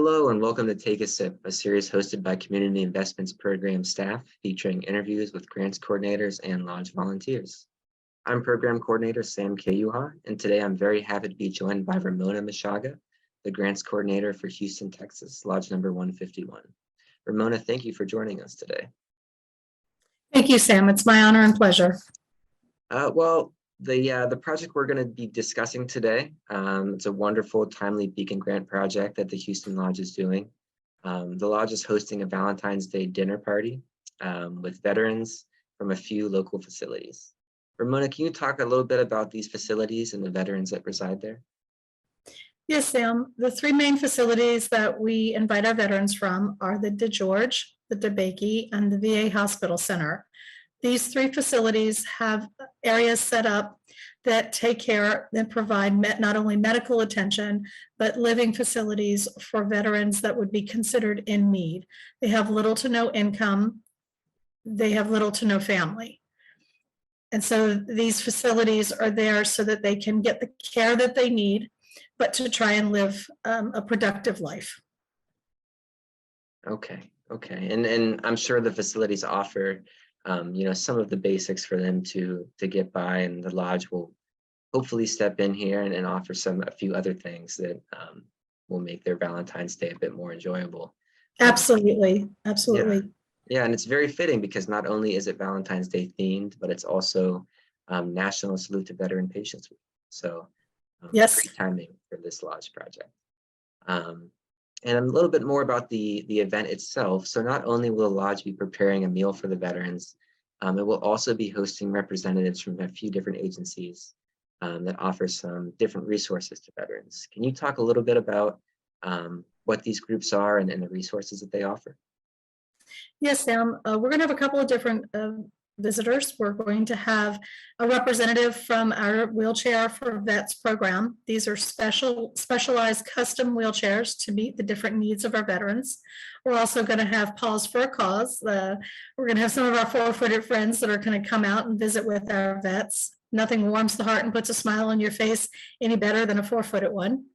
Hello and welcome to Take a CIP, a series hosted by Community Investments Program staff featuring interviews with grants coordinators and lodge volunteers. I'm Program Coordinator Sam Kayuha, and today I'm very happy to be joined by Ramona Mishaga, the grants coordinator for Houston, Texas, lodge number 151. Ramona, thank you for joining us today. Thank you, Sam. It's my honor and pleasure. The project we're going to be discussing today, it's a wonderful, timely beacon grant project that the Houston Lodge is doing. The Lodge is hosting a Valentine's Day dinner party with veterans from a few local facilities. Ramona, can you talk a little bit about these facilities and the veterans that reside there? Yes, Sam. The three main facilities that we invite our veterans from are the DeGeorge, the DeBakey, and the VA Hospital Center. These three facilities have areas set up that take care and provide not only medical attention, but living facilities for veterans that would be considered in need. They have little to no income. They have little to no family. And so these facilities are there so that they can get the care that they need, but to try and live a productive life. Okay. And I'm sure the facilities offer some of the basics for them to get by, and the lodge will hopefully step in here and offer a few other things that will make their Valentine's Day a bit more enjoyable. Absolutely. Yeah, and it's very fitting because not only is it Valentine's Day themed, but it's also National Salute to Veteran Patients Week. So yes, great timing for this lodge project. And a little bit more about the event itself. So not only will the lodge be preparing a meal for the veterans, it will also be hosting representatives from a few different agencies that offer some different resources to veterans. Can you talk a little bit about what these groups are and the resources that they offer? Yes, Sam. We're going to have a couple of different visitors. We're going to have a representative from our Wheelchair for Vets program. These are specialized custom wheelchairs to meet the different needs of our veterans. We're also going to have Paws for a Cause. We're going to have some of our four-footed friends that are going to come out and visit with our vets. Nothing warms the heart and puts a smile on your face any better than a four-footed one.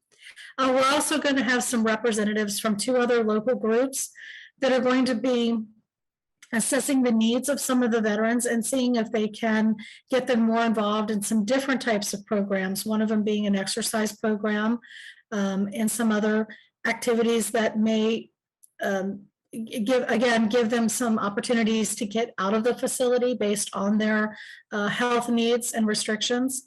We're also going to have some representatives from two other local groups that are going to be assessing the needs of some of the veterans and seeing if they can get them more involved in some different types of programs, one of them being an exercise program and some other activities that may give them some opportunities to get out of the facility based on their health needs and restrictions.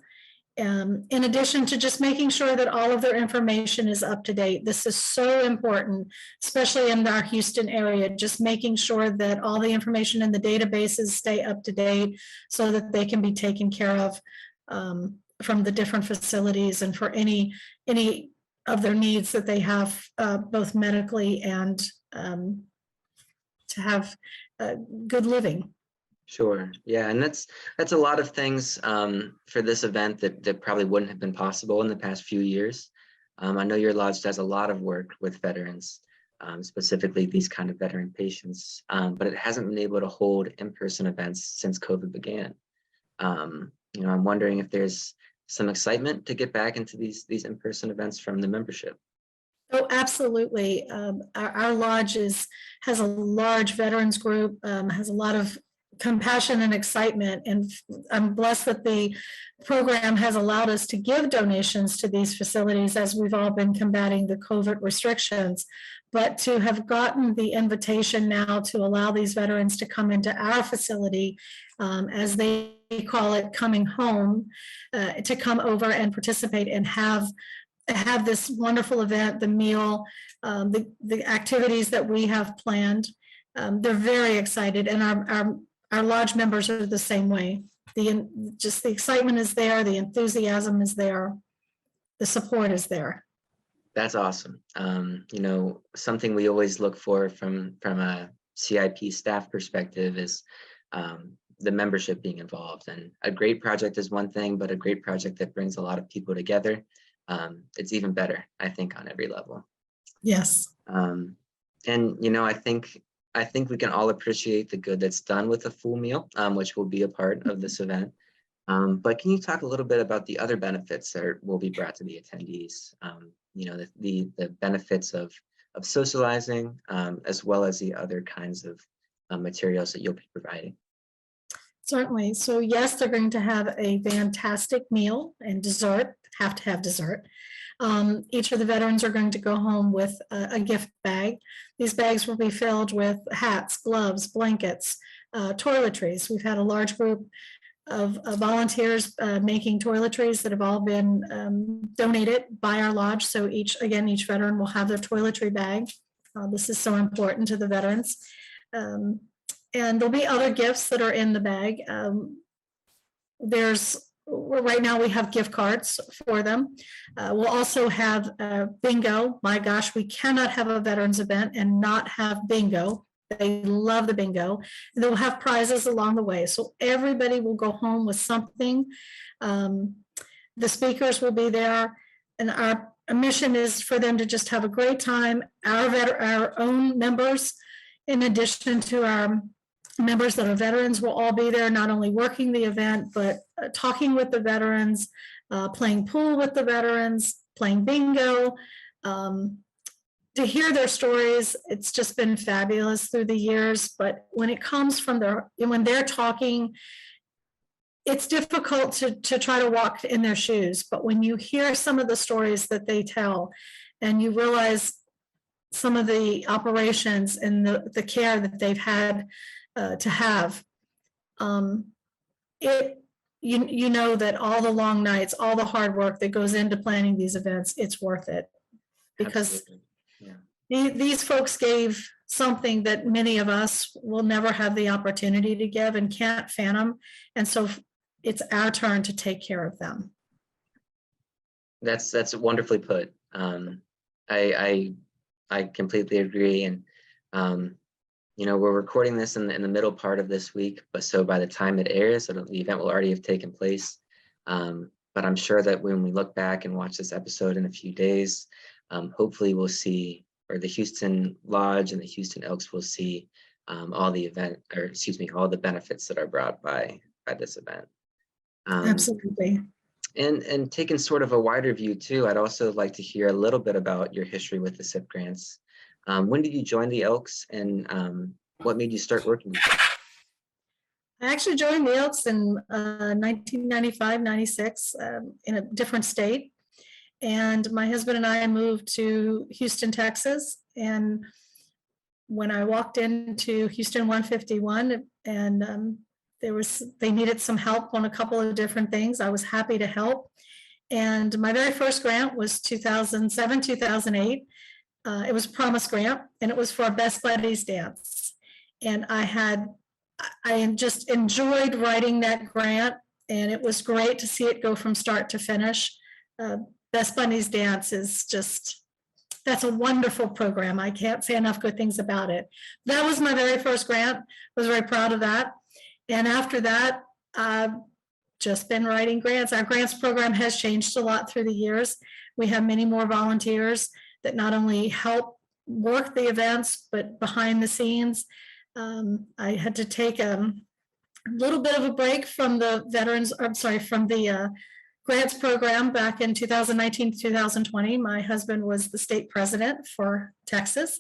In addition to just making sure that all of their information is up to date. This is so important, especially in our Houston area, just making sure that all the information in the databases stay up to date so that they can be taken care of from the different facilities and for any of their needs that they have, both medically and to have good living. Sure. Yeah, and that's a lot of things for this event that probably wouldn't have been possible in the past few years. I know your lodge does a lot of work with veterans, specifically these kind of veteran patients, but it hasn't been able to hold in-person events since COVID began. I'm wondering if there's some excitement to get back into these in-person events from the membership. Oh, absolutely. Our lodge has a large veterans group, has a lot of compassion and excitement, and I'm blessed that the program has allowed us to give donations to these facilities as we've all been combating the COVID restrictions. But to have gotten the invitation now to allow these veterans to come into our facility, as they call it, coming home, to come over and participate and have this wonderful event, the meal, the activities that we have planned. They're very excited, and our lodge members are the same way. The excitement is there, the enthusiasm is there, the support is there. That's awesome. Something we always look for from a CIP staff perspective is the membership being involved. And a great project is one thing, but a great project that brings a lot of people together, it's even better, I think, on every level. Yes. I think we can all appreciate the good that's done with a full meal, which will be a part of this event. But can you talk a little bit about the other benefits that will be brought to the attendees? The benefits of of socializing, as well as the other kinds of materials that you'll be providing? Certainly. So yes, they're going to have a fantastic meal and dessert, have to have dessert. Each of the veterans are going to go home with a gift bag. These bags will be filled with hats, gloves, blankets, toiletries. We've had a large group of volunteers making toiletries that have all been donated by our lodge. So each veteran will have their toiletry bag. This is so important to the veterans. And there'll be other gifts that are in the bag. Right now we have gift cards for them. We'll also have bingo. My gosh, we cannot have a veterans event and not have bingo. They love the bingo. And they'll have prizes along the way. So everybody will go home with something. The speakers will be there. And our mission is for them to just have a great time. Our own members, in addition to our members that are veterans, will all be there, not only working the event, but talking with the veterans, playing pool with the veterans, playing bingo. To hear their stories, it's just been fabulous through the years. But when it comes from when they're talking, it's difficult to try to walk in their shoes. But when you hear some of the stories that they tell, and you realize some of the operations and the care that they've had to have, you know that all the long nights, all the hard work that goes into planning these events, it's worth it. Because these folks gave something that many of us will never have the opportunity to give and can't fathom. And so it's our turn to take care of them. That's wonderfully put. I completely agree. And we're recording this in the middle part of this week, but so by the time it airs, the event will already have taken place. But I'm sure that when we look back and watch this episode in a few days, hopefully we'll see, or the Houston Lodge and the Houston Elks will see all the benefits that are brought by this event. Absolutely. And taking sort of a wider view too, I'd also like to hear a little bit about your history with the CIP grants. When did you join the Elks, and what made you start working with them? I actually joined the Elks in 1995, 96 in a different state. And my husband and I moved to Houston, Texas. And when I walked into Houston 151 and they needed some help on a couple of different things, I was happy to help. And my very first grant was 2007, 2008. It was a promise grant, and it was for a Best Buddies dance. And I just enjoyed writing that grant, and it was great to see it go from start to finish. Best Buddies dance is that's a wonderful program. I can't say enough good things about it. That was my very first grant. I was very proud of that. And after that, I've just been writing grants. Our grants program has changed a lot through the years. We have many more volunteers that not only help work the events, but behind the scenes. I had to take a little bit of a break from the grants program back in 2019 to 2020. My husband was the state president for Texas.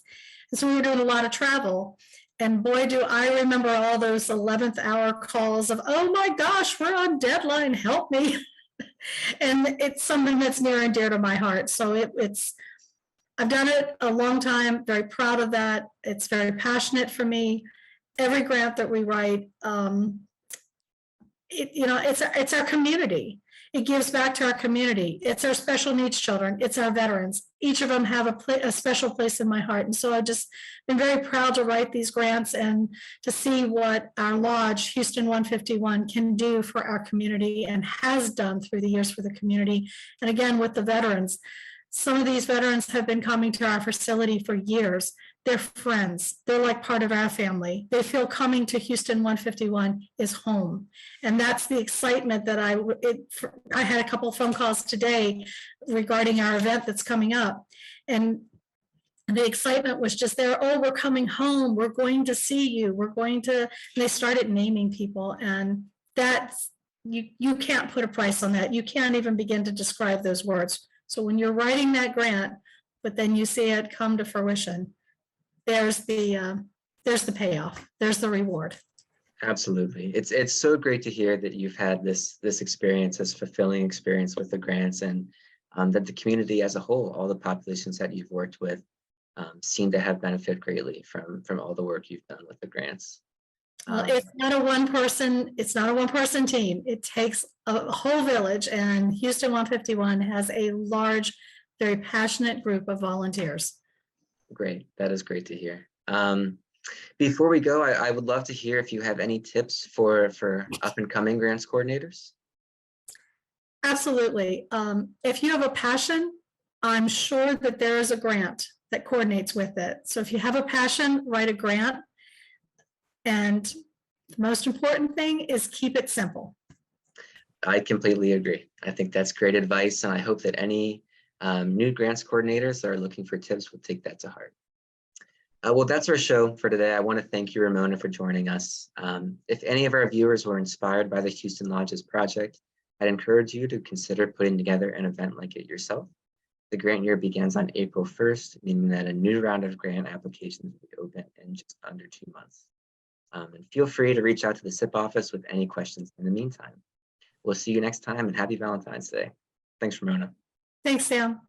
And so we were doing a lot of travel. And boy, do I remember all those 11th hour calls of, oh my gosh, we're on deadline, help me. And it's something that's near and dear to my heart. So I've done it a long time, very proud of that. It's very passionate for me. Every grant that we write, it's our community. It gives back to our community. It's our special needs children. It's our veterans. Each of them have a special place in my heart. And so I've just been very proud to write these grants and to see what our lodge, Houston 151, can do for our community and has done through the years for the community. And again, with the veterans, some of these veterans have been coming to our facility for years. They're friends. They're like part of our family. They feel coming to Houston 151 is home. And that's the excitement that I had a couple of phone calls today regarding our event that's coming up. And the excitement was just there. Oh, we're coming home. We're going to see you. And they started naming people. And that's, you can't put a price on that. You can't even begin to describe those words. So when you're writing that grant, but then you see it come to fruition. There's the payoff. There's the reward. Absolutely. It's so great to hear that you've had this experience, this fulfilling experience with the grants, and that the community as a whole, all the populations that you've worked with, seem to have benefited greatly from all the work you've done with the grants. It's not a one person team. It takes a whole village, and Houston 151 has a large, very passionate group of volunteers. Great. That is great to hear. Before we go, I would love to hear if you have any tips for up and coming grants coordinators. Absolutely. If you have a passion, I'm sure that there is a grant that coordinates with it. So if you have a passion, write a grant. And the most important thing is keep it simple. I completely agree. I think that's great advice, and I hope that any new grants coordinators that are looking for tips will take that to heart. Well, that's our show for today. I want to thank you, Ramona, for joining us. If any of our viewers were inspired by the Houston Lodges project, I'd encourage you to consider putting together an event like it yourself. The grant year begins on April 1st, meaning that a new round of grant applications will be open in just under 2 months. And feel free to reach out to the CIP office with any questions in the meantime. We'll see you next time, and happy Valentine's Day. Thanks, Ramona. Thanks, Sam.